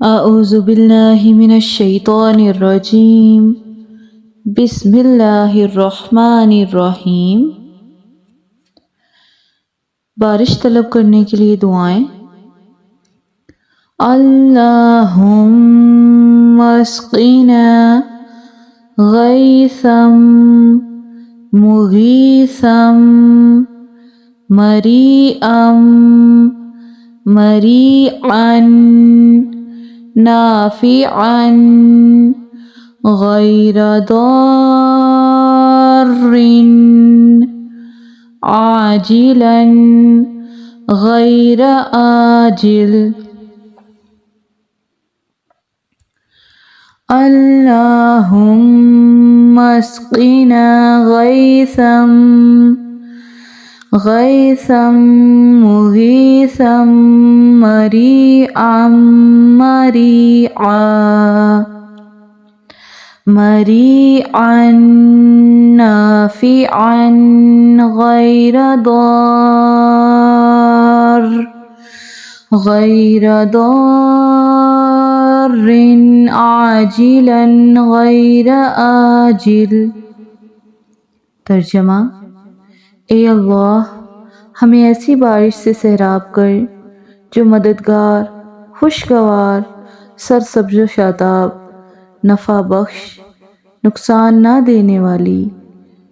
اعوذ باللہ من الشیطان الرجیم بسم اللہ الرحمن الرحیم۔ بارش طلب کرنے کے لیے دعائیں۔ اللہم اسقنا غیثا مغیثا مریئا مریعا نافعا غیر ضار عاجلا غیر آجل۔ اللہم اسقنا غیثا غیثا مغیثا مریعا مریعا مریعا نافعا غیر ضار عاجلا غیر آجل۔ ترجمہ: اے اللہ، ہمیں ایسی بارش سے سیراب کر جو مددگار، خوشگوار، سرسبز و شاداب، نفع بخش، نقصان نہ دینے والی،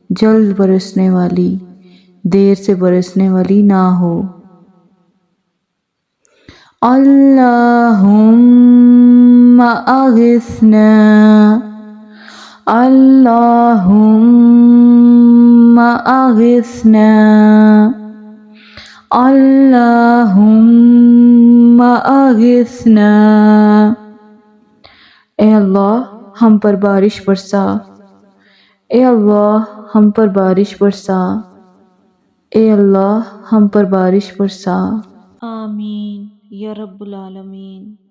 جلد برسنے والی، دیر سے برسنے والی نہ ہو۔ اللہم اغثنا اللہم اغثنا اللہم اغثنا۔ اے اللہ، ہم پر بارش برسا، اے اللہ ہم پر بارش برسا، اے اللہ ہم پر بارش برسا۔ آمین یا رب العالمین۔